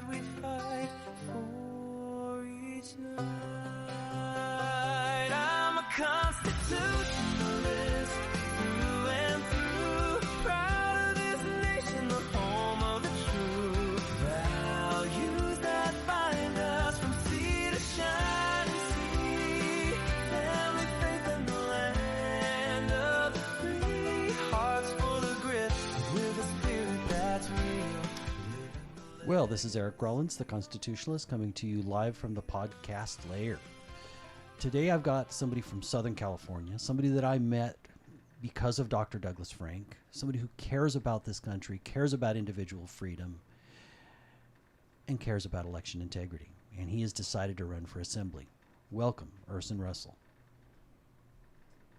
we fight for each night. I'm a constitutionalist through and through, proud of this nation, the home of the true. Values that bind us from sea to shining sea, family, faith, and the land of the free. Hearts full of grit with a spirit that's real. Well, this is Eric Rollins, the Constitutionalist, coming to you live from the podcast layer. Today I've got somebody from Southern California, somebody that I met because of Dr. Douglas Frank, somebody who cares about this country, cares about individual freedom, and cares about election integrity. And he has decided to run for assembly. Welcome, Urson Russell.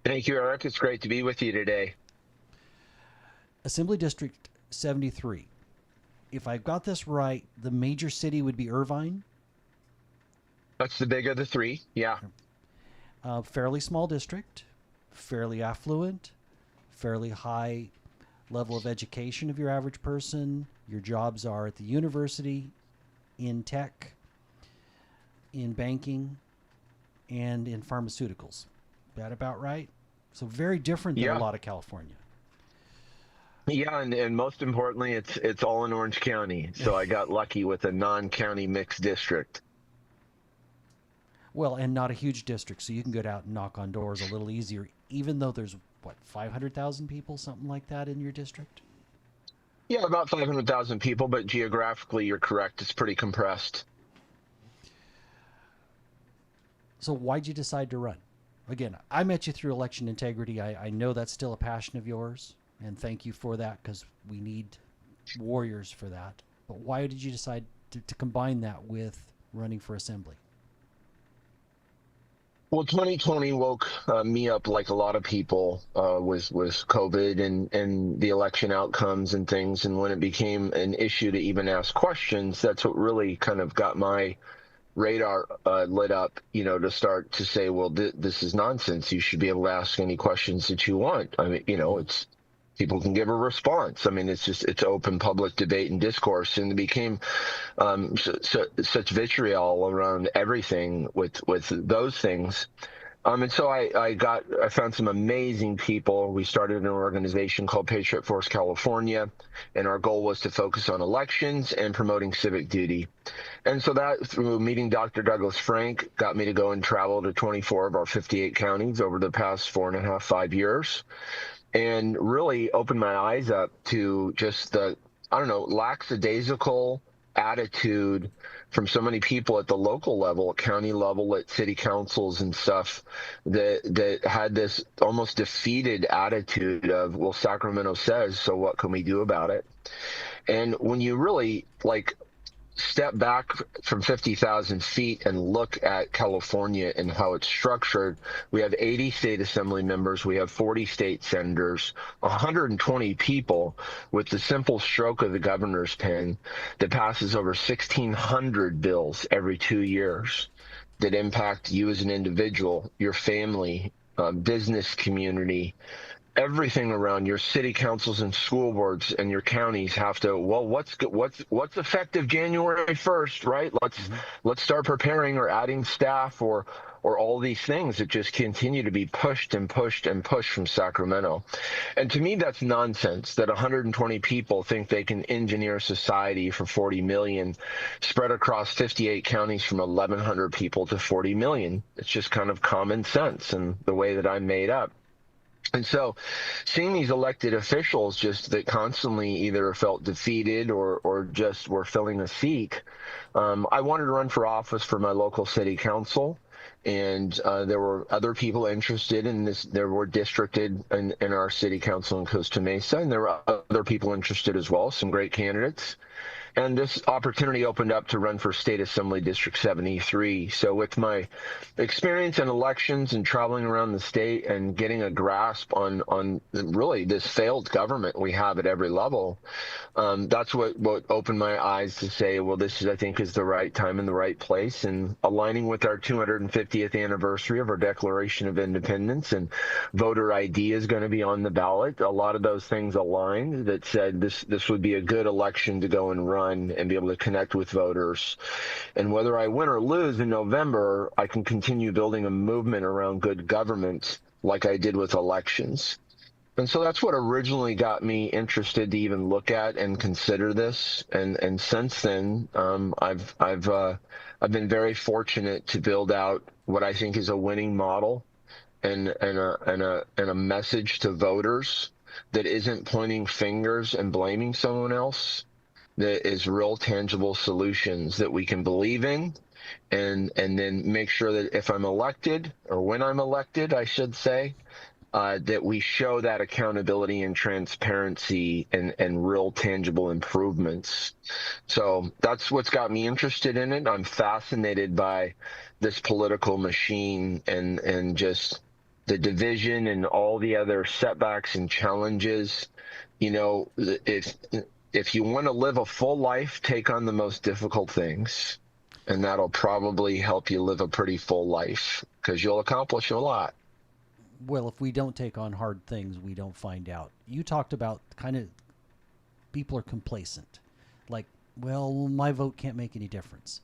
Thank you, Eric. It's great to be with you today. Assembly District 73. If I've got this right, the major city would be Irvine. That's the big of the three, yeah. Fairly small district, fairly affluent, fairly high level of education of your average person. Your jobs are at the university, in tech, in banking, and in pharmaceuticals. That about right? So very different than a lot of California. Yeah, and most importantly, it's all in Orange County. So I got lucky with a non-county mixed district. Well, and not a huge district, so you can get out and knock on doors a little easier, even though there's, 500,000 people, something like that in your district? Yeah, about 500,000 people, but geographically, you're correct. It's pretty compressed. So why'd you decide to run? Again, I met you through election integrity. I know that's still a passion of yours, and thank you for that, because we need warriors for that. But why did you decide to combine that with running for assembly? Well, 2020 woke me up like a lot of people with COVID and the election outcomes and things. And when it became an issue to even ask questions, that's what really kind of got my radar lit up, to start to say, well, this is nonsense. You should be able to ask any questions that you want. I mean, it's people can give a response. I mean, it's open public debate and discourse, and it became such vitriol around everything with those things. And so I found some amazing people. We started an organization called Patriot Force California, and our goal was to focus on elections and promoting civic duty. And so that, through meeting Dr. Douglas Frank, got me to go and travel to 24 of our 58 counties over the past 4.5, 5 years. And really opened my eyes up to just the, lackadaisical attitude from so many people at the local level, at county level, at city councils and stuff, that had this almost defeated attitude of, well, Sacramento says, so what can we do about it? And when you really, step back from 50,000 feet and look at California and how it's structured, we have 80 state assembly members, we have 40 state senators, 120 people with the simple stroke of the governor's pen that passes over 1,600 bills every 2 years that impact you as an individual, your family, business community. Everything around your city councils and school boards and your counties have to, well, what's effective January 1st, right? Let's start preparing or adding staff or all these things that just continue to be pushed and pushed and pushed from Sacramento. And to me, that's nonsense that 120 people think they can engineer society for 40 million spread across 58 counties from 1,100 people to 40 million. It's just kind of common sense and the way that I'm made up. And so seeing these elected officials just that constantly either felt defeated or just were filling a seat, I wanted to run for office for my local city council. And there were other people interested in this. There were districted in our city council in Costa Mesa, and there were other people interested as well, some great candidates. And this opportunity opened up to run for State Assembly District 73. So with my experience in elections and traveling around the state and getting a grasp on really this failed government we have at every level, that's what opened my eyes to say, well, this is, I think, is the right time and the right place. And aligning with our 250th anniversary of our Declaration of Independence, and voter ID is going to be on the ballot. A lot of those things aligned that said this would be a good election to go and run run and be able to connect with voters. And whether I win or lose in November, I can continue building a movement around good government like I did with elections. And so that's what originally got me interested to even look at and consider this. And since then, I've been very fortunate to build out what I think is a winning model and a message to voters that isn't pointing fingers and blaming someone else, that is real tangible solutions that we can believe in, and then make sure that if I'm elected, or when I'm elected, I should say, that we show that accountability and transparency and real tangible improvements. So that's what's got me interested in it. I'm fascinated by this political machine and just the division and all the other setbacks and challenges. You know, if you want to live a full life, take on the most difficult things, and that'll probably help you live a pretty full life because you'll accomplish a lot. Well, if we don't take on hard things, we don't find out. You talked about kind of people are complacent. Like, well, my vote can't make any difference.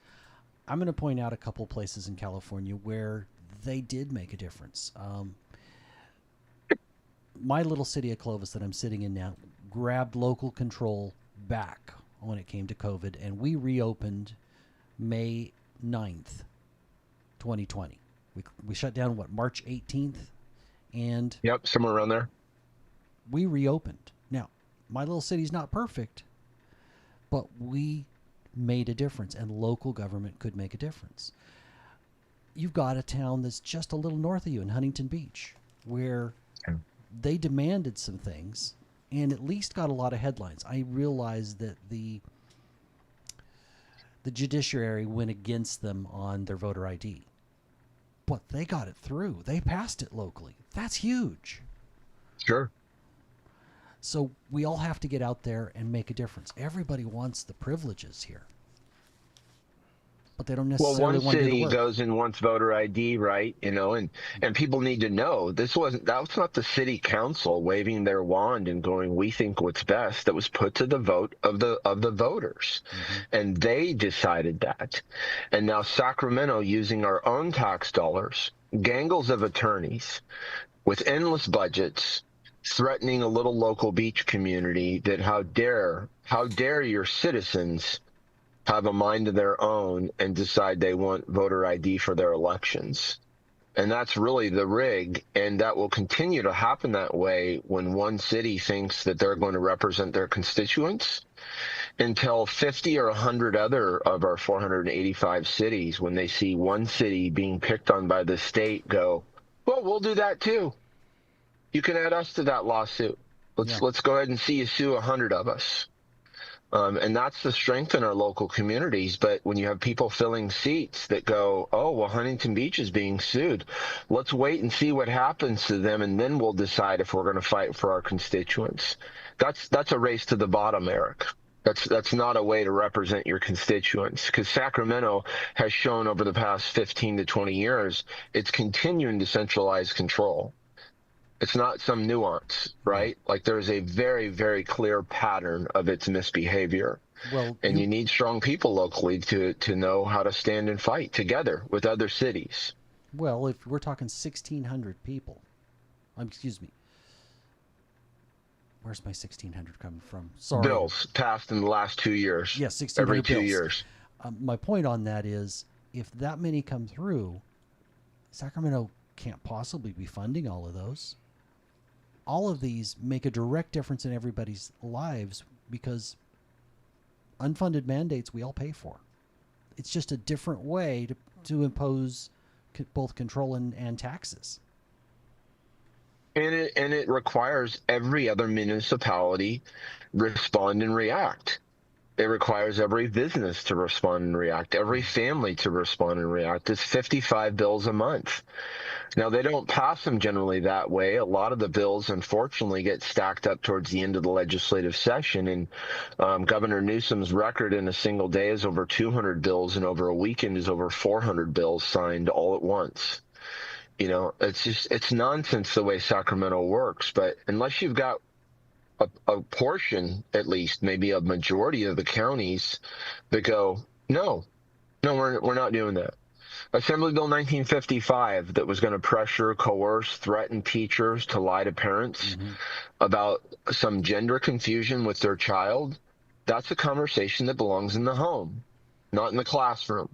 I'm going to point out a couple places in California where they did make a difference. My little city of Clovis that I'm sitting in now grabbed local control back when it came to COVID, and we reopened May 9th, 2020. We shut down, March 18th? And yep, somewhere around there. We reopened. Now, my little city's not perfect, but we made a difference, and local government could make a difference. You've got a town that's just a little north of you in Huntington Beach, where they demanded some things and at least got a lot of headlines. I realized that the judiciary went against them on their voter ID, but they got it through. They passed it locally. That's huge. Sure. So we all have to get out there and make a difference. Everybody wants the privileges here, but they don't necessarily Well, one want to do the city work. goes and wants voter ID, right? You know, and people need to know that was not the city council waving their wand and going, we think what's best. That was put to the vote of the voters. Mm-hmm. And they decided that. And now Sacramento, using our own tax dollars, gangles of attorneys with endless budgets, threatening a little local beach community that how dare your citizens have a mind of their own and decide they want voter ID for their elections. And that's really the rig, and that will continue to happen that way when one city thinks that they're going to represent their constituents, until 50 or 100 other of our 485 cities, when they see one city being picked on by the state, go, well, we'll do that too. You can add us to that lawsuit. Let's go ahead and see you sue 100 of us. And that's the strength in our local communities. But when you have people filling seats that go, oh, well, Huntington Beach is being sued, let's wait and see what happens to them, and then we'll decide if we're going to fight for our constituents. That's a race to the bottom, Eric. That's not a way to represent your constituents, because Sacramento has shown over the past 15 to 20 years it's continuing to centralize control. It's not some nuance, right? Like there's a very, very clear pattern of its misbehavior. Well, and you need strong people locally to know how to stand and fight together with other cities. Well, if we're talking 1,600 people, excuse me, where's my 1,600 coming from? Sorry. Bills passed in the last 2 years. Yes, 1,600 every 2 bills. years. My point on that is, if that many come through, Sacramento can't possibly be funding all of those. All of these make a direct difference in everybody's lives because unfunded mandates we all pay for. It's just a different way to impose both control and taxes. And it requires every other municipality respond and react. It requires every business to respond and react, every family to respond and react. It's 55 bills a month. Now, they don't pass them generally that way. A lot of the bills, unfortunately, get stacked up towards the end of the legislative session. And Governor Newsom's record in a single day is over 200 bills, and over a weekend is over 400 bills signed all at once. You know, it's nonsense the way Sacramento works. But unless you've got a portion, at least, maybe a majority of the counties that go, no, we're not doing that. Assembly Bill 1955 that was going to pressure, coerce, threaten teachers to lie to parents about some gender confusion with their child. That's a conversation that belongs in the home, not in the classroom.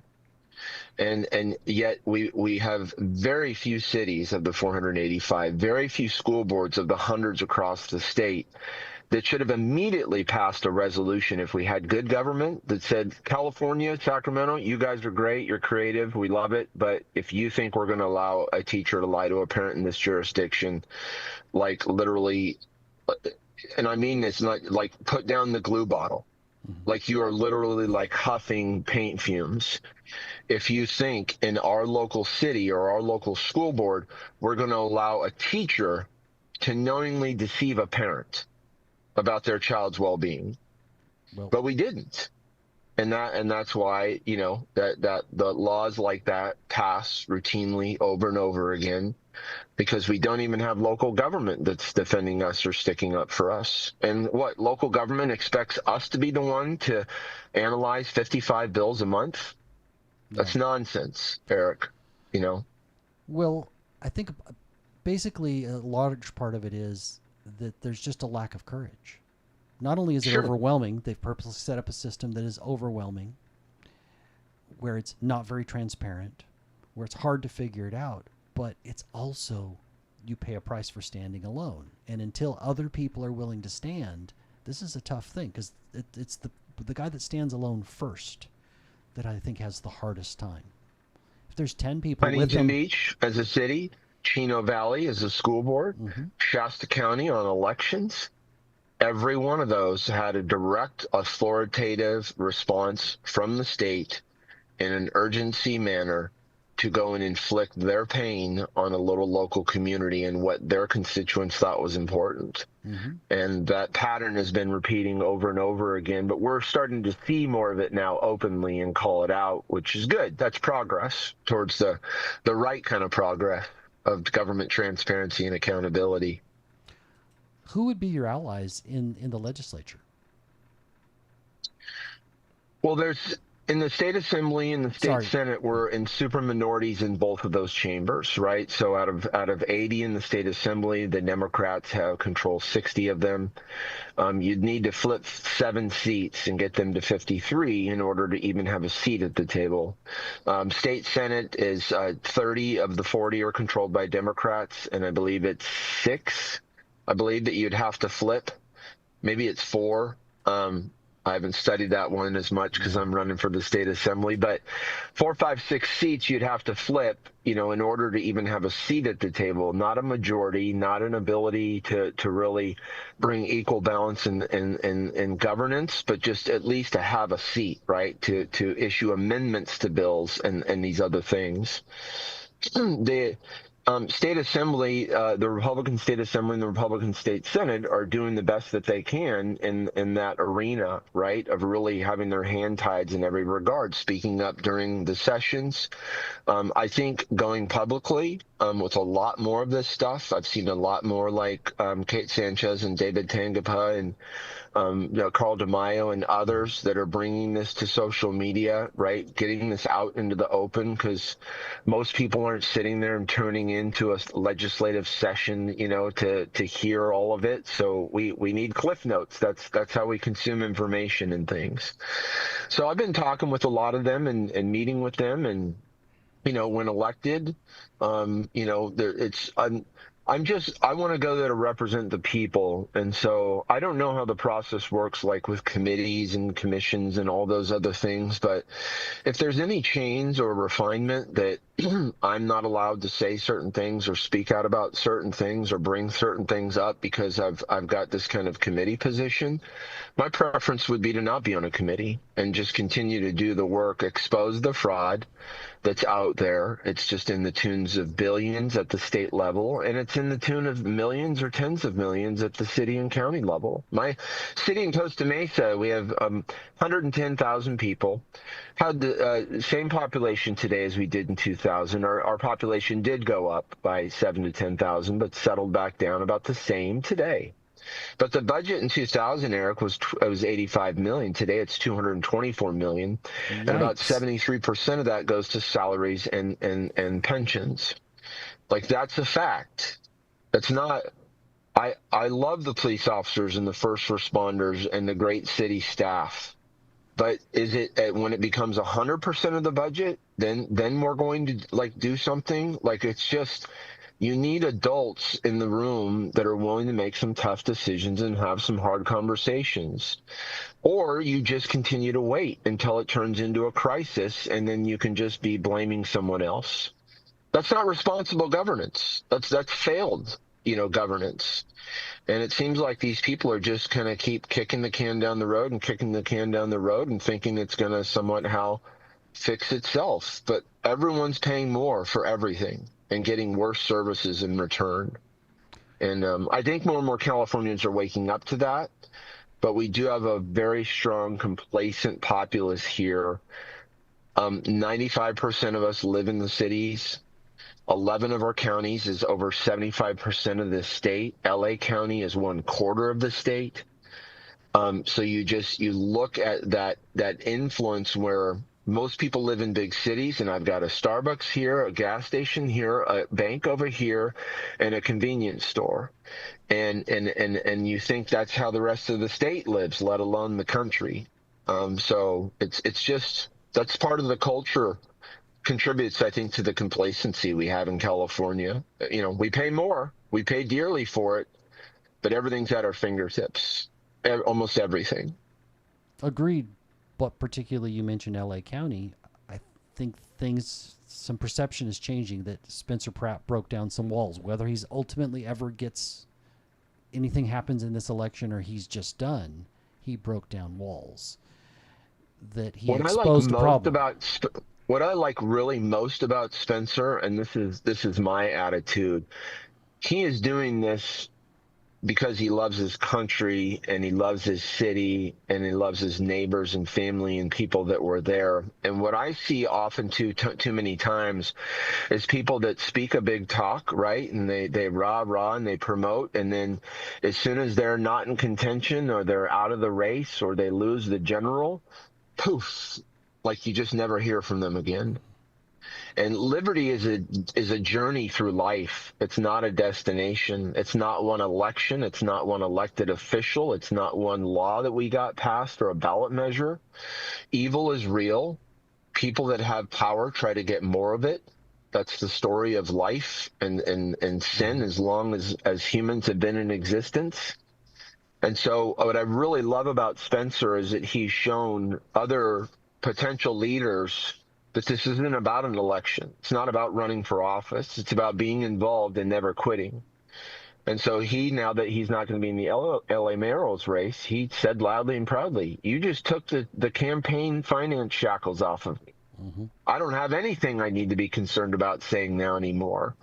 And yet we have very few cities of the 485, very few school boards of the hundreds across the state that should have immediately passed a resolution if we had good government that said, California, Sacramento, you guys are great, you're creative, we love it, but if you think we're going to allow a teacher to lie to a parent in this jurisdiction, like literally, and I mean this, not like put down the glue bottle, like you are literally like huffing paint fumes. If you think in our local city or our local school board, we're going to allow a teacher to knowingly deceive a parent about their child's well-being, but we didn't, and that's why that the laws like that pass routinely over and over again, because we don't even have local government that's defending us or sticking up for us. And what local government expects us to be the one to analyze 55 bills a month? That's nonsense, Eric. Well, I think basically a large part of it is that there's just a lack of courage. Not only is it overwhelming, they've purposely set up a system that is overwhelming, where it's not very transparent, where it's hard to figure it out, but it's also, you pay a price for standing alone. And until other people are willing to stand, this is a tough thing, because it's the guy that stands alone first that I think has the hardest time. If there's 10 people with Huntington them, Beach as a city, Chino Valley as a school board, Shasta County on elections, every one of those had a direct authoritative response from the state in an urgency manner to go and inflict their pain on a little local community and what their constituents thought was important. And that pattern has been repeating over and over again, but we're starting to see more of it now openly and call it out, which is good. That's progress towards the right kind of progress of government transparency and accountability. Who would be your allies in the legislature? Well, there's in the state assembly and the state senate, we're in super minorities in both of those chambers, right? So out of 80 in the state assembly, the Democrats have control 60 of them. You'd need to flip 7 seats and get them to 53 in order to even have a seat at the table. State senate is 30 of the 40 are controlled by Democrats, and I believe it's 6. I believe that you'd have to flip. Maybe it's 4. I haven't studied that one as much because I'm running for the state assembly, but 4, 5, 6 seats you'd have to flip, in order to even have a seat at the table, not a majority, not an ability to really bring equal balance in governance, but just at least to have a seat, right? To issue amendments to bills and these other things. The state assembly, the Republican state assembly and the Republican state senate are doing the best that they can in that arena, right, of really having their hand tied in every regard, speaking up during the sessions. I think going publicly with a lot more of this stuff, I've seen a lot more like Kate Sanchez and David Tangapa and Carl DeMaio and others that are bringing this to social media, right? Getting this out into the open, because most people aren't sitting there and tuning into a legislative session, to hear all of it. So we need cliff notes. That's how we consume information and things. So I've been talking with a lot of them and meeting with them, and when elected, I want to go there to represent the people. And so I don't know how the process works, like with committees and commissions and all those other things. But if there's any change or refinement that I'm not allowed to say certain things or speak out about certain things or bring certain things up because I've got this kind of committee position, my preference would be to not be on a committee and just continue to do the work, expose the fraud that's out there. It's just in the tunes of billions at the state level, and it's in the tune of millions or tens of millions at the city and county level. My city in Costa Mesa, we have 110,000 people, had the same population today as we did in 2000. Our population did go up by 7 to 10,000, but settled back down about the same today. But the budget in 2000, Eric, was 85 million. Today it's 224 million, and about Yikes. 73% of that goes to salaries and pensions. Like, that's a fact. That's not. I love the police officers and the first responders and the great city staff. But is it when it becomes 100% of the budget, then we're going to like do something? Like, it's just, you need adults in the room that are willing to make some tough decisions and have some hard conversations. Or you just continue to wait until it turns into a crisis, and then you can just be blaming someone else. That's not responsible governance. That's failed, governance. And it seems like these people are just kind of keep kicking the can down the road and kicking the can down the road and thinking it's going to somewhat fix itself. But everyone's paying more for everything and getting worse services in return. And I think more and more Californians are waking up to that. But we do have a very strong, complacent populace here. 95% of us live in the cities. 11 of our counties is over 75% of the state. LA County is 1/4 of the state. So you look at that influence where most people live in big cities, and I've got a Starbucks here, a gas station here, a bank over here, and a convenience store. And you think that's how the rest of the state lives, let alone the country. So it's just, that's part of the culture. Contributes, I think, to the complacency we have in California. We pay more, we pay dearly for it, but everything's at our fingertips, almost everything. Agreed. But particularly you mentioned LA County. I think some perception is changing that Spencer Pratt broke down some walls. Whether he's ultimately ever anything happens in this election or he's just done, he broke down walls. That he exposed a problem. What I like really most about Spencer, and this is my attitude, he is doing this because he loves his country and he loves his city and he loves his neighbors and family and people that were there. And what I see often too many times is people that speak a big talk, right? And they rah and they promote, and then as soon as they're not in contention or they're out of the race or they lose the general, poof, like you just never hear from them again. And liberty is a journey through life. It's not a destination. It's not one election. It's not one elected official. It's not one law that we got passed or a ballot measure. Evil is real. People that have power try to get more of it. That's the story of life and sin as long as humans have been in existence. And so what I really love about Spencer is that he's shown other potential leaders that this isn't about an election. It's not about running for office. It's about being involved and never quitting. And so now that he's not going to be in the LA mayoral's race, he said loudly and proudly, you just took the campaign finance shackles off of me. Mm-hmm. I don't have anything I need to be concerned about saying now anymore.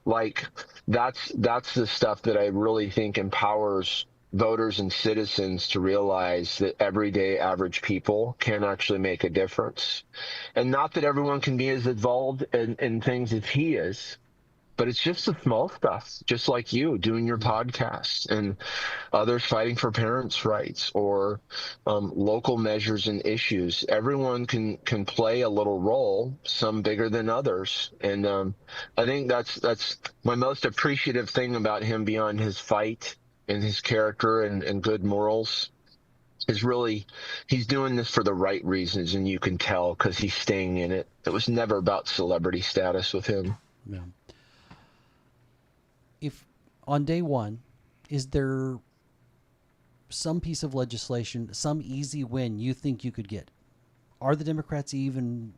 Like, that's the stuff that I really think empowers voters and citizens to realize that everyday average people can actually make a difference. And not that everyone can be as involved in things as he is, but it's just the small stuff, just like you doing your podcast and others fighting for parents' rights or local measures and issues. Everyone can play a little role, some bigger than others. And I think that's my most appreciative thing about him beyond his fight and his character and good morals is really, he's doing this for the right reasons, and you can tell because he's staying in it. It was never about celebrity status with him. Yeah. If on day one, is there some piece of legislation, some easy win you think you could get? Are the Democrats even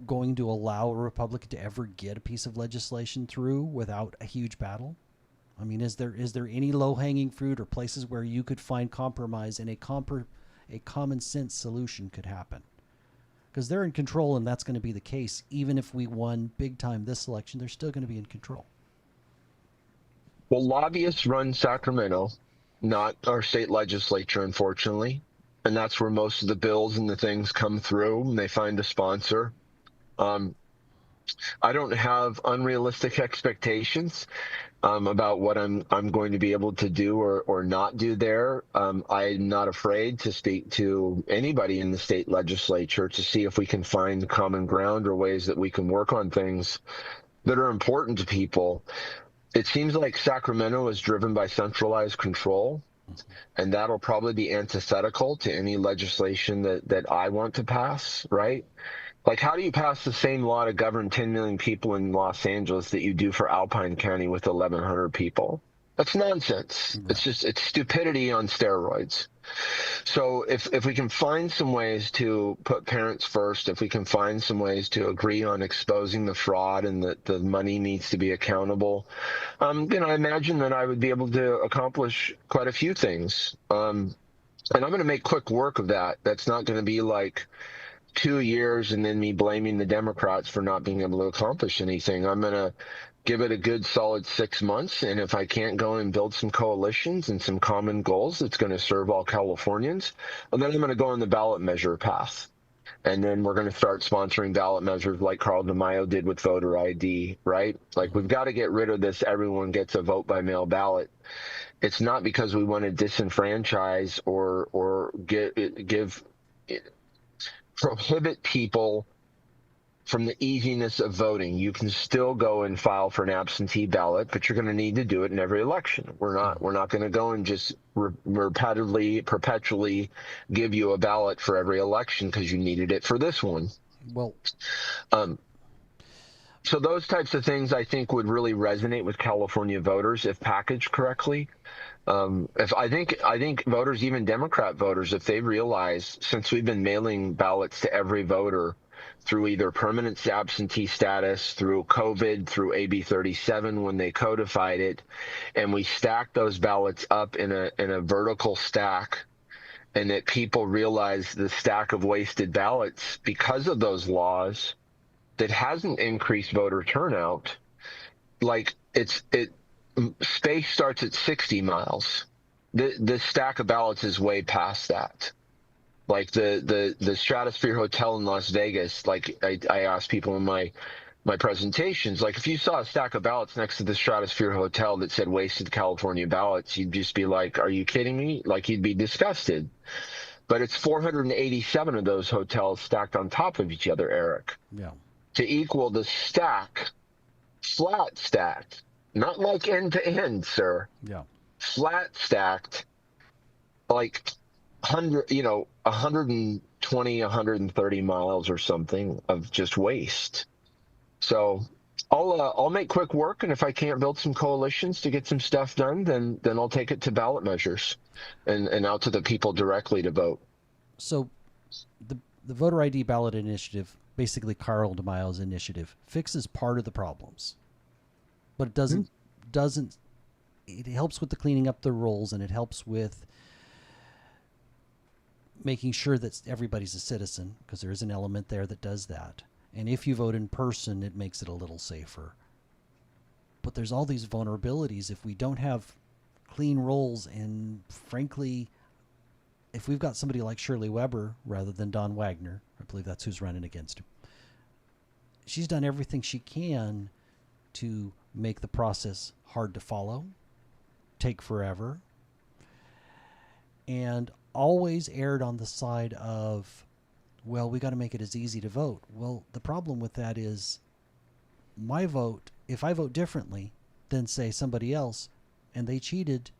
going to allow a Republican to ever get a piece of legislation through without a huge battle? I mean, is there any low-hanging fruit or places where you could find compromise and a common sense solution could happen? Because they're in control, and that's going to be the case. Even if we won big time this election, they're still going to be in control. Well, lobbyists run Sacramento, not our state legislature, unfortunately. And that's where most of the bills and the things come through, and they find a sponsor. I don't have unrealistic expectations about what I'm going to be able to do or not do there. I'm not afraid to speak to anybody in the state legislature to see if we can find common ground or ways that we can work on things that are important to people. It seems like Sacramento is driven by centralized control, and that'll probably be antithetical to any legislation that I want to pass, right? Like, how do you pass the same law to govern 10 million people in Los Angeles that you do for Alpine County with 1,100 people? That's nonsense. Yeah. It's stupidity on steroids. So if we can find some ways to put parents first, if we can find some ways to agree on exposing the fraud and that the money needs to be accountable, then I imagine that I would be able to accomplish quite a few things. And I'm going to make quick work of that. That's not going to be like 2 years and then me blaming the Democrats for not being able to accomplish anything. I'm going to give it a good solid 6 months. And if I can't go and build some coalitions and some common goals that's going to serve all Californians, well, then I'm going to go on the ballot measure path. And then we're going to start sponsoring ballot measures like Carl DeMaio did with voter ID, right? Like, we've got to get rid of this everyone gets a vote by mail ballot. It's not because we want to disenfranchise or prohibit people from the easiness of voting. You can still go and file for an absentee ballot, but you're going to need to do it in every election. We're not going to go and just perpetually give you a ballot for every election because you needed it for this one. Well, so those types of things I think would really resonate with California voters if packaged correctly. If I think voters, even Democrat voters, if they realize, since we've been mailing ballots to every voter through either permanent absentee status, through COVID, through AB 37 when they codified it, and we stack those ballots up in a vertical stack, and that people realize the stack of wasted ballots because of those laws, that hasn't increased voter turnout. Like, space starts at 60 miles. The stack of ballots is way past that. Like the Stratosphere Hotel in Las Vegas, like I asked people in my presentations, like, if you saw a stack of ballots next to the Stratosphere Hotel that said wasted California ballots, you'd just be like, are you kidding me? Like, you'd be disgusted. But it's 487 of those hotels stacked on top of each other, Eric. yeah. To equal the stack, flat stacked, not like end to end, sir. Yeah. Flat stacked, like 120, 130 miles or something of just waste. So I'll make quick work, and if I can't build some coalitions to get some stuff done, then I'll take it to ballot measures and out to the people directly to vote. So the voter ID ballot initiative, basically Carl DeMaio's initiative, fixes part of the problems, but it doesn't. It helps with the cleaning up the rolls, and it helps with making sure that everybody's a citizen, because there is an element there that does that. And if you vote in person, it makes it a little safer. But there's all these vulnerabilities if we don't have clean rolls, and frankly, if we've got somebody like Shirley Weber rather than Don Wagner, I believe that's who's running against him, she's done everything she can to make the process hard to follow, take forever, and always erred on the side of, well, we got to make it as easy to vote. Well, the problem with that is my vote, if I vote differently than, say, somebody else, and they cheated,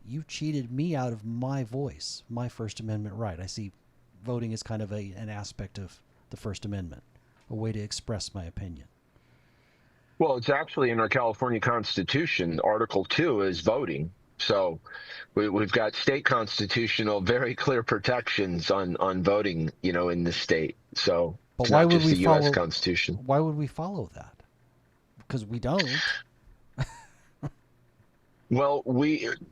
you cheated me out of my voice, my First Amendment right. I see voting as kind of an aspect of the First Amendment, a way to express my opinion. Well, it's actually in our California Constitution. Article 2 is voting. So we've got state constitutional, very clear protections on voting, in the state. So but it's why not would just we the follow, U.S. Constitution. Why would we follow that? Because we don't. Well,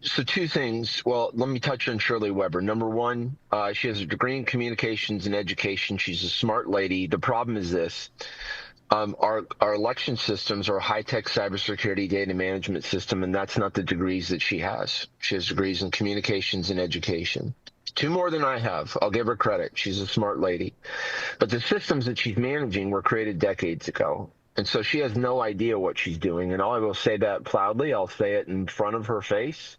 so two things. Well, let me touch on Shirley Weber. Number one, she has a degree in communications and education. She's a smart lady. The problem is this. Our election systems are a high-tech cybersecurity data management system, and that's not the degrees that she has. She has degrees in communications and education. 2 more than I have. I'll give her credit. She's a smart lady. But the systems that she's managing were created decades ago. And so she has no idea what she's doing. And I will say that proudly. I'll say it in front of her face.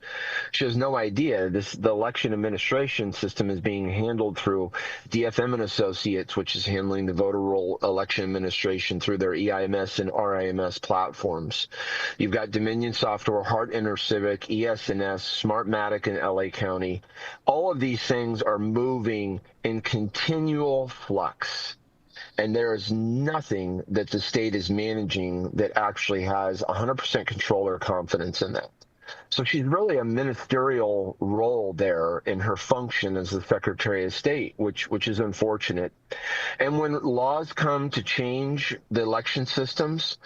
She has no idea. The election administration system is being handled through DFM and Associates, which is handling the voter roll election administration through their EIMS and RIMS platforms. You've got Dominion Software, Hart InterCivic, ES&S, Smartmatic in LA County. All of these things are moving in continual flux. And there is nothing that the state is managing that actually has 100% control or confidence in that. So she's really a ministerial role there in her function as the Secretary of State, which is unfortunate. And when laws come to change the election systems,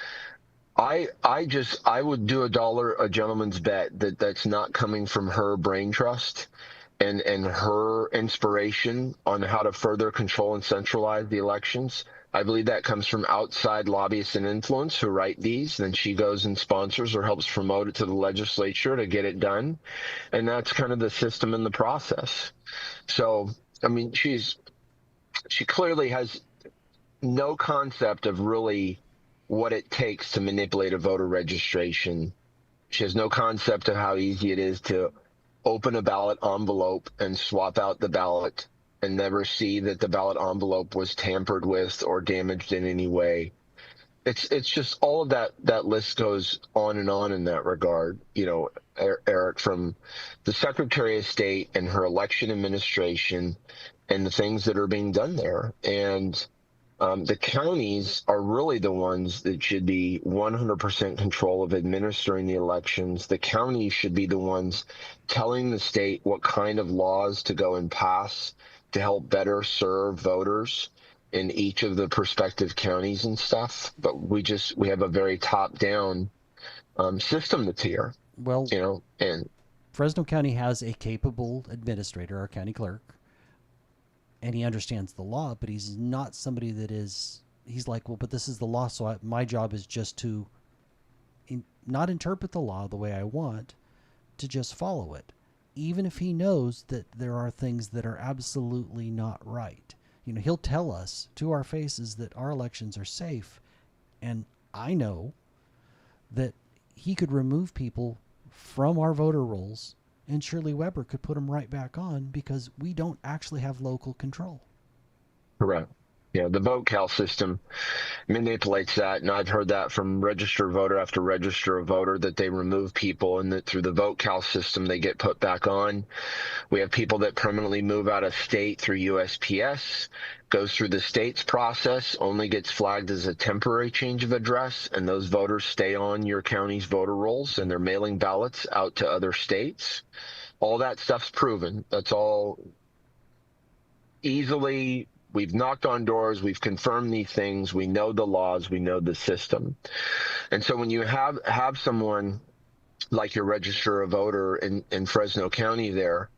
I would do a gentleman's bet that that's not coming from her brain trust and her inspiration on how to further control and centralize the elections. I believe that comes from outside lobbyists and influence who write these. Then she goes and sponsors or helps promote it to the legislature to get it done. And that's kind of the system and the process. So, I mean, she clearly has no concept of really what it takes to manipulate a voter registration. She has no concept of how easy it is to open a ballot envelope and swap out the ballot and never see that the ballot envelope was tampered with or damaged in any way. It's just all of that list goes on in that regard. You know, Eric, from the Secretary of State and her election administration and the things that are being done there. And the counties are really the ones that should be 100% control of administering the elections. The counties should be the ones telling the state what kind of laws to go and pass to help better serve voters in each of the prospective counties and stuff. But we have a very top-down system that's here. Well, you know, and Fresno County has a capable administrator, our county clerk, and he understands the law, but he's not somebody that he's like, well, but this is the law, so my job is just to not interpret the law the way I want, to just follow it, even if he knows that there are things that are absolutely not right. You know, he'll tell us to our faces that our elections are safe, and I know that he could remove people from our voter rolls, and Shirley Weber could put them right back on because we don't actually have local control. Correct. Yeah, the vote cal system manipulates that, and I've heard that from register voter after register a voter, that they remove people and that through the vote cal system they get put back on. We have people that permanently move out of state through USPS, goes through the state's process, only gets flagged as a temporary change of address, and those voters stay on your county's voter rolls, and they're mailing ballots out to other states. All that stuff's proven. That's all easily. We've knocked on doors. We've confirmed these things. We know the laws. We know the system. And so when you have someone like your register a voter in Fresno County there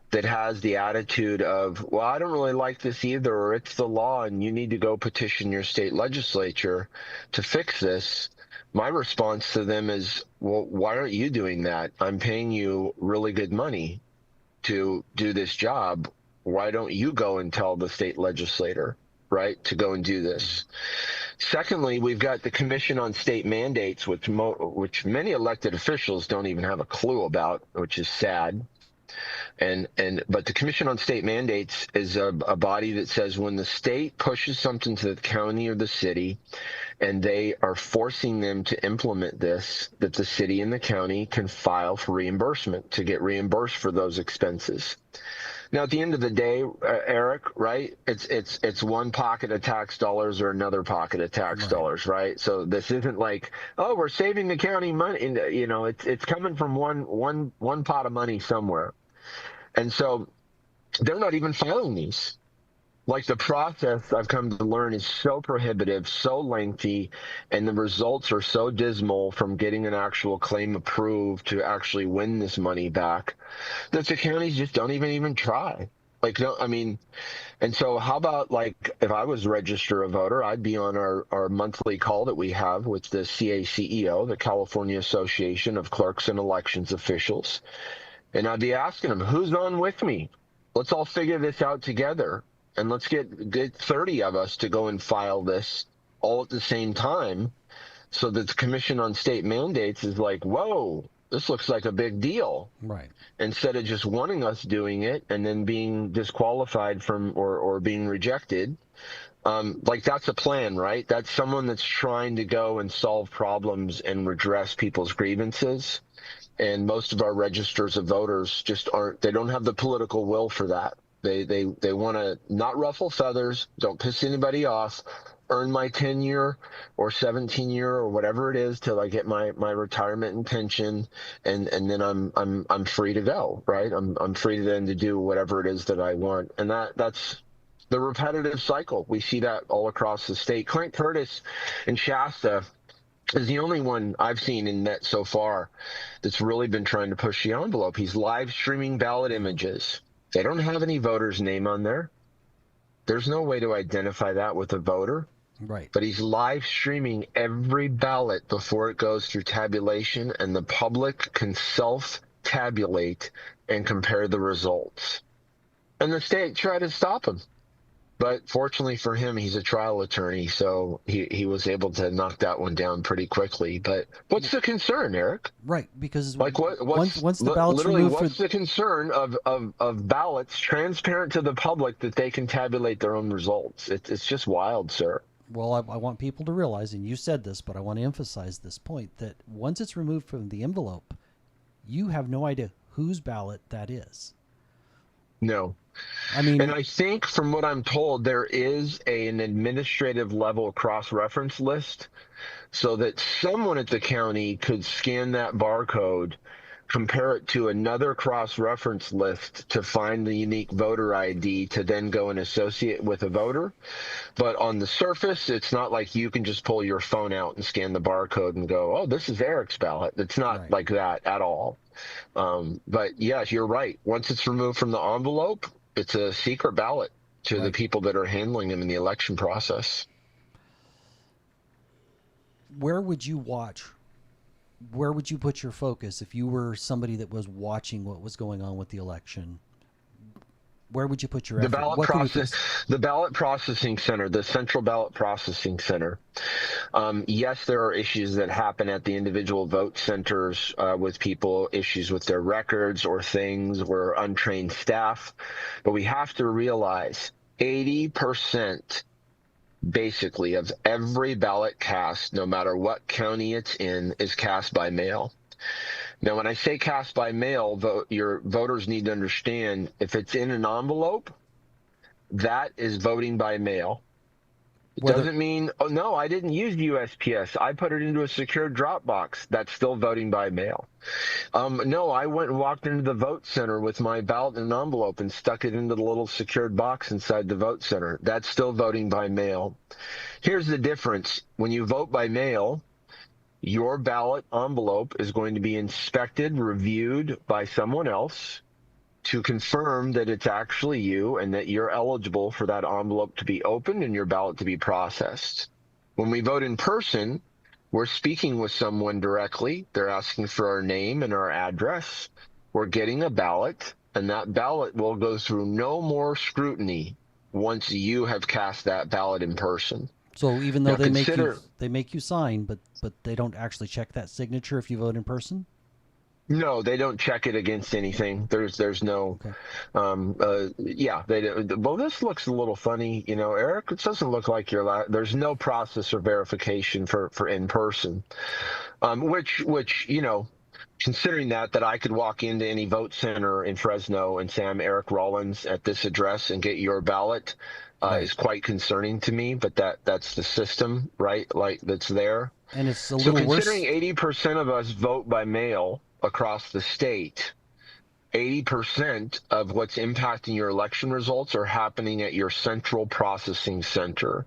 that has the attitude of, well, I don't really like this either, or it's the law and you need to go petition your state legislature to fix this, my response to them is, well, why aren't you doing that? I'm paying you really good money to do this job. Why don't you go and tell the state legislator, right, to go and do this? Secondly, we've got the Commission on State Mandates, which many elected officials don't even have a clue about, which is sad. But the Commission on State Mandates is a body that says when the state pushes something to the county or the city and they are forcing them to implement this, that the city and the county can file for reimbursement to get reimbursed for those expenses. Now, at the end of the day, Eric, right, it's one pocket of tax dollars or another pocket of tax dollars, right? So this isn't like, oh, we're saving the county money. You know, it's coming from one pot of money somewhere. And so they're not even filing these. Like, the process, I've come to learn, is so prohibitive, so lengthy, and the results are so dismal from getting an actual claim approved to actually win this money back that the counties just don't even try. Like, no, I mean, and so how about, like, if I was register a voter, I'd be on our monthly call that we have with the CACEO, the California Association of Clerks and Elections Officials, and I'd be asking them, who's on with me? Let's all figure this out together. And let's get 30 of us to go and file this all at the same time So the Commission on State Mandates is like, whoa, this looks like a big deal. Right. Instead of just wanting us doing it and then being disqualified from or being rejected. Like that's a plan, right? That's someone that's trying to go and solve problems and redress people's grievances. And most of our registers of voters just they don't have the political will for that. They want to not ruffle feathers, don't piss anybody off, earn my 10-year or 17-year or whatever it is till I get my retirement and pension, and then I'm free to go, right? I'm free then to do whatever it is that I want. And that's the repetitive cycle. We see that all across the state. Clint Curtis in Shasta is the only one I've seen in Net so far that's really been trying to push the envelope. He's live streaming ballot images. They don't have any voter's name on there. There's no way to identify that with a voter. Right. But he's live streaming every ballot before it goes through tabulation, and the public can self-tabulate and compare the results. And the state tried to stop him. But fortunately for him, he's a trial attorney, so he was able to knock that one down pretty quickly. But what's the concern, Eric? Right, because like once the ballots literally removed, what's the concern of ballots transparent to the public that they can tabulate their own results? It's just wild, sir. Well, I want people to realize, and you said this, but I want to emphasize this point, that once it's removed from the envelope, you have no idea whose ballot that is. No. I mean, and I think from what I'm told, there is an administrative level cross-reference list so that someone at the county could scan that barcode, compare it to another cross-reference list to find the unique voter ID to then go and associate with a voter. But on the surface, it's not like you can just pull your phone out and scan the barcode and go, oh, this is Eric's ballot. It's not like that at all. But yes, you're right. Once it's removed from the envelope, it's a secret ballot to the people that are handling them in the election process. Where would you watch? Where would you put your focus if you were somebody that was watching what was going on with the election? Where would you put your effort? The ballot processing center, the central ballot processing center. Yes, there are issues that happen at the individual vote centers with people, issues with their records or things or untrained staff. But we have to realize 80% basically of every ballot cast, no matter what county it's in, is cast by mail. Now, when I say cast by mail, your voters need to understand if it's in an envelope, that is voting by mail. It doesn't mean, oh, no, I didn't use USPS. I put it into a secure drop box. That's still voting by mail. No, I went and walked into the vote center with my ballot in an envelope and stuck it into the little secured box inside the vote center. That's still voting by mail. Here's the difference. When you vote by mail, your ballot envelope is going to be inspected, reviewed by someone else to confirm that it's actually you and that you're eligible for that envelope to be opened and your ballot to be processed. When we vote in person, we're speaking with someone directly. They're asking for our name and our address. We're getting a ballot, and that ballot will go through no more scrutiny once you have cast that ballot in person. So even though now they make you sign, but they don't actually check that signature if you vote in person? No, they don't check it against anything. There's no, well, this looks a little funny, Eric. It doesn't look like there's no process or verification for in person, which considering that I could walk into any vote center in Fresno and say I'm Eric Rollins at this address and get your ballot is quite concerning to me. But that's the system, right? Like that's there. And it's a little worse. Considering 80% of us vote by mail across the state, 80% of what's impacting your election results are happening at your central processing center.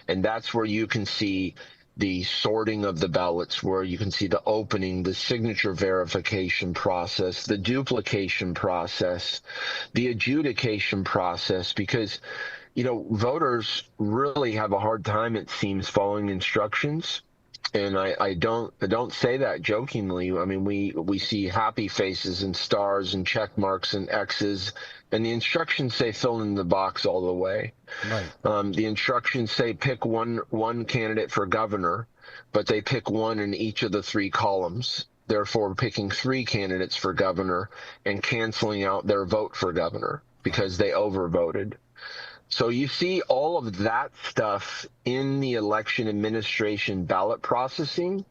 And that's where you can see the sorting of the ballots, where you can see the opening, the signature verification process, the duplication process, the adjudication process, because, voters really have a hard time, it seems, following instructions. And I don't say that jokingly. I mean, we see happy faces and stars and check marks and X's, and the instructions say fill in the box all the way. Right. The instructions say pick one candidate for governor, but they pick one in each of the three columns, therefore picking three candidates for governor and canceling out their vote for governor because they overvoted. So you see all of that stuff in the election administration ballot processing.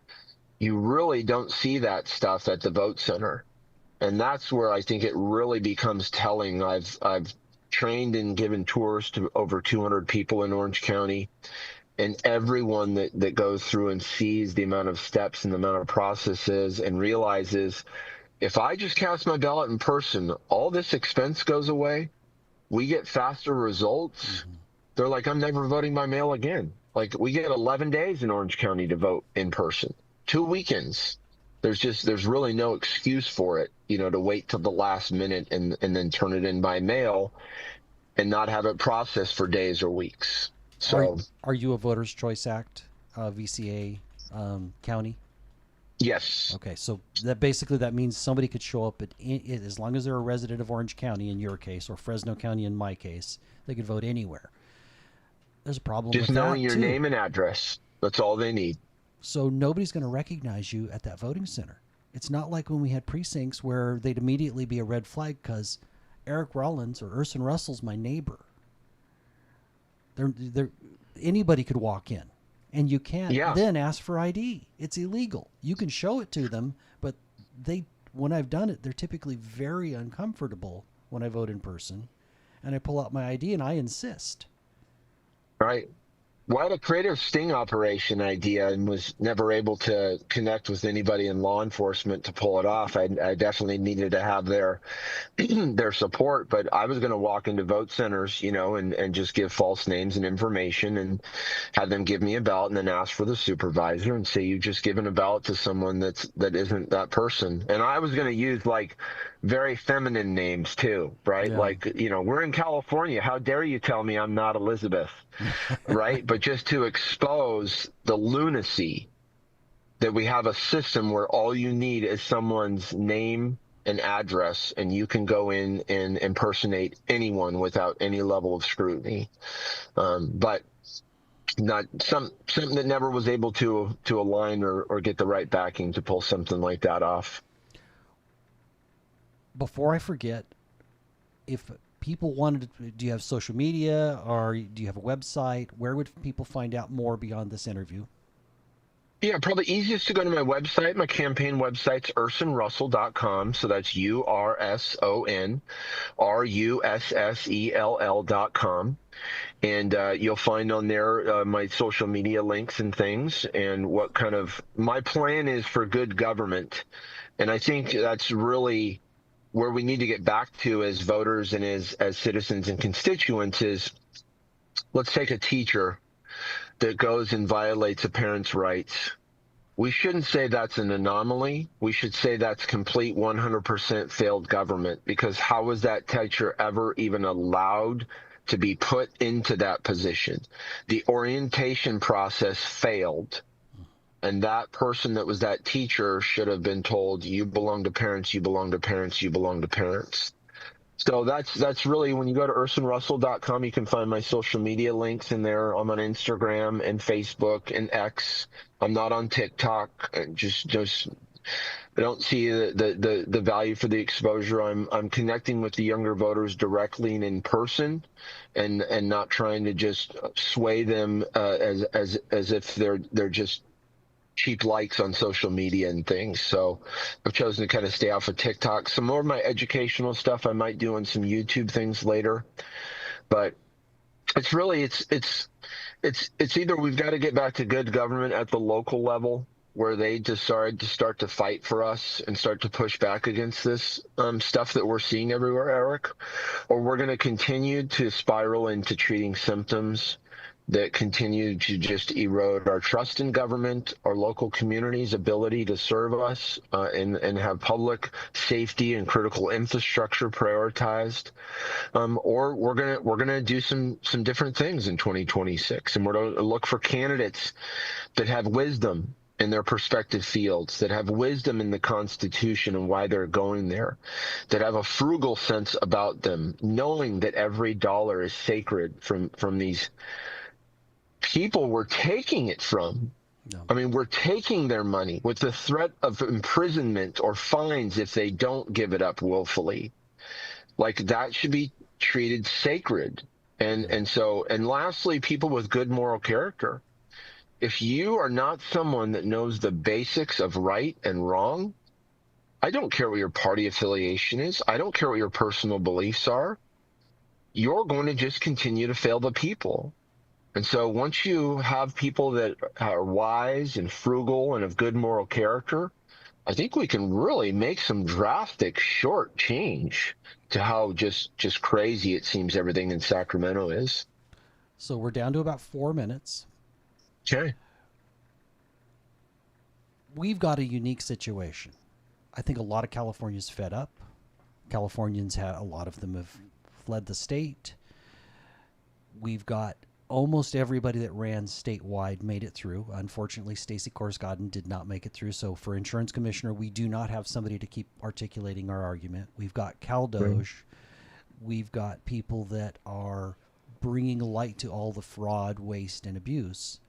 You really don't see that stuff at the vote center. And that's where I think it really becomes telling. I've trained and given tours to over 200 people in Orange County, and everyone that goes through and sees the amount of steps and the amount of processes and realizes, if I just cast my ballot in person, all this expense goes away. We get faster results. They're like, I'm never voting by mail again. Like, we get 11 days in Orange County to vote in person, 2 weekends. There's really no excuse for it, to wait till the last minute and then turn it in by mail and not have it processed for days or weeks. So are you a Voters Choice Act, VCA county? Yes. Okay, so that means somebody could show up as long as they're a resident of Orange County in your case, or Fresno County in my case, they could vote anywhere. There's a problem with that, just knowing your too. name and address. That's all they need. So nobody's going to recognize you at that voting center. It's not like when we had precincts where they'd immediately be a red flag because Eric Rollins or Urson Russell's my neighbor. Anybody could walk in. And you can't then ask for ID. It's illegal. You can show it to them, but when I've done it, they're typically very uncomfortable when I vote in person. And I pull out my ID and I insist. Right. Well, I had a creative sting operation idea and was never able to connect with anybody in law enforcement to pull it off. I definitely needed to have their support, but I was going to walk into vote centers, and just give false names and information and have them give me a ballot and then ask for the supervisor and say, you've just given a ballot to someone that isn't that person. And I was going to use very feminine names too, right? Yeah. We're in California. How dare you tell me I'm not Elizabeth, right? But just to expose the lunacy that we have a system where all you need is someone's name and address, and you can go in and impersonate anyone without any level of scrutiny. But not something that never was able to align or get the right backing to pull something like that off. Before I forget, if people wanted to, do you have social media or do you have a website? Where would people find out more beyond this interview? Yeah, probably easiest to go to my website. My campaign website's ursonrussell.com. So that's URSONRUSSELL.com. And you'll find on there my social media links and things and what kind of my plan is for good government. And I think that's really where we need to get back to as voters and as citizens and constituents is, let's take a teacher that goes and violates a parent's rights. We shouldn't say that's an anomaly. We should say that's complete 100% failed government, because how was that teacher ever even allowed to be put into that position? The orientation process failed. And that person that was that teacher should have been told, you belong to parents, you belong to parents, you belong to parents. So that's really, when you go to ursonrussell.com, you can find my social media links in there. I'm on Instagram and Facebook and X. I'm not on TikTok. I don't see the value for the exposure. I'm connecting with the younger voters directly and in person, and not trying to just sway them as if they're just cheap likes on social media and things. So I've chosen to kind of stay off of TikTok. Some more of my educational stuff I might do on some YouTube things later, but it's really, it's either we've got to get back to good government at the local level, where they decide to start to fight for us and start to push back against this stuff that we're seeing everywhere, Eric, or we're going to continue to spiral into treating symptoms that continue to just erode our trust in government, our local community's ability to serve us, and have public safety and critical infrastructure prioritized. Or we're gonna do some different things in 2026, and we're gonna look for candidates that have wisdom in their respective fields, that have wisdom in the Constitution and why they're going there, that have a frugal sense about them, knowing that every dollar is sacred from these people we're taking it from. No. I mean, we're taking their money with the threat of imprisonment or fines if they don't give it up willfully. Like, that should be treated sacred. And lastly, people with good moral character. If you are not someone that knows the basics of right and wrong, I don't care what your party affiliation is. I don't care what your personal beliefs are. You're going to just continue to fail the people. And so once you have people that are wise and frugal and of good moral character, I think we can really make some drastic short change to how just crazy it seems everything in Sacramento is. So we're down to about 4 minutes. Okay. We've got a unique situation. I think a lot of Californians fed up. Californians a lot of them have fled the state. We've got almost everybody that ran statewide made it through. Unfortunately, Stacey Korsgaden did not make it through. So for insurance commissioner, we do not have somebody to keep articulating our argument. We've got CalDoge. We've got people that are bringing light to all the fraud, waste, and abuse.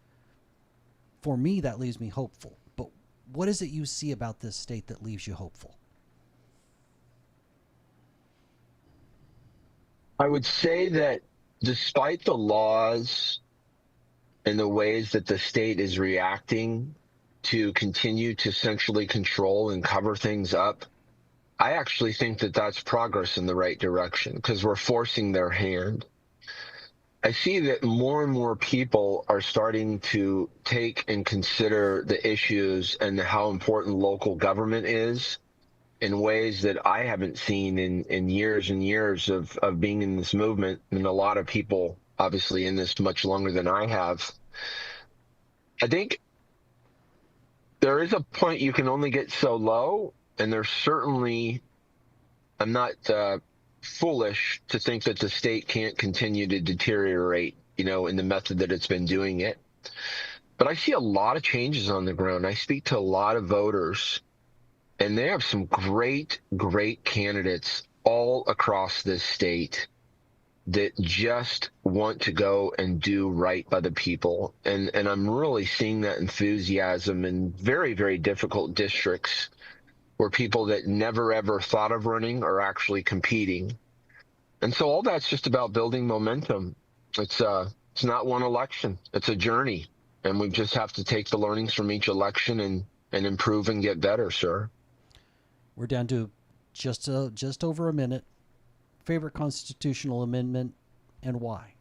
For me, that leaves me hopeful. But what is it you see about this state that leaves you hopeful? I would say that despite the laws and the ways that the state is reacting to continue to centrally control and cover things up, I actually think that that's progress in the right direction because we're forcing their hand. I see that more and more people are starting to take and consider the issues and how important local government is in ways that I haven't seen in years and years of being in this movement, and a lot of people obviously in this much longer than I have. I think there is a point you can only get so low, and there's certainly, I'm not foolish to think that the state can't continue to deteriorate, in the method that it's been doing it. But I see a lot of changes on the ground. I speak to a lot of voters, and they have some great, great candidates all across this state that just want to go and do right by the people. And I'm really seeing that enthusiasm in very, very difficult districts where people that never, ever thought of running are actually competing. And so all that's just about building momentum. It's not one election. It's a journey. And we just have to take the learnings from each election and improve and get better, sir. We're down to just over a minute. Favorite constitutional amendment and why?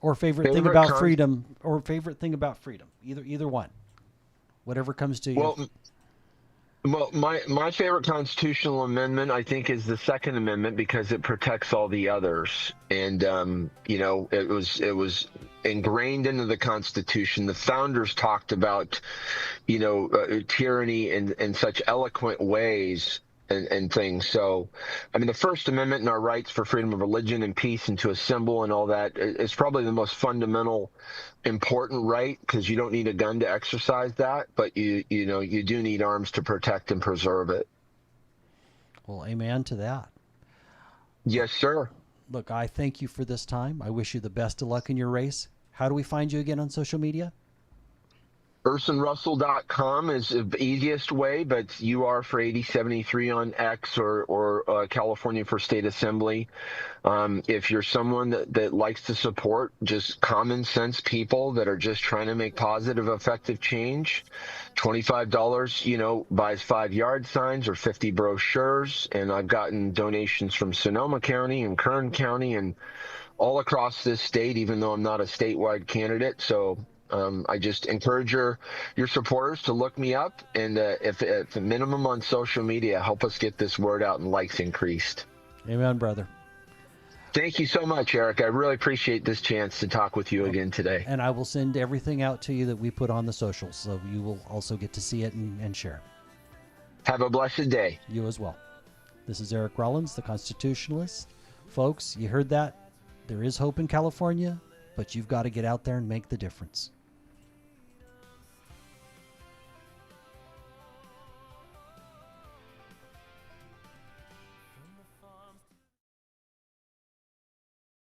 Or favorite thing about freedom, or favorite thing about freedom. Either one. Whatever comes to you. Well, my favorite constitutional amendment, I think, is the Second Amendment because it protects all the others. And, it was ingrained into the Constitution. The founders talked about, tyranny in such eloquent ways and things. So, I mean, the First Amendment and our rights for freedom of religion and peace and to assemble and all that is probably the most fundamental, important right, because you don't need a gun to exercise that, but you do need arms to protect and preserve it. Well, amen to that. Yes, sir. Look, I thank you for this time. I wish you the best of luck in your race. How do we find you again on social media? UrsonRussell.com is the easiest way, but UR for 8073 on X or California for State Assembly. If you're someone that likes to support just common sense people that are just trying to make positive, effective change, $25, buys 5 yard signs or 50 brochures. And I've gotten donations from Sonoma County and Kern County and all across this state, even though I'm not a statewide candidate. So I just encourage your supporters to look me up, and if at the minimum on social media, help us get this word out and likes increased. Amen, brother. Thank you so much, Eric. I really appreciate this chance to talk with you again today. And I will send everything out to you that we put on the socials, so you will also get to see it and share it. Have a blessed day. You as well. This is Eric Rollins, the Constitutionalist. Folks, you heard that? There is hope in California, but you've got to get out there and make the difference.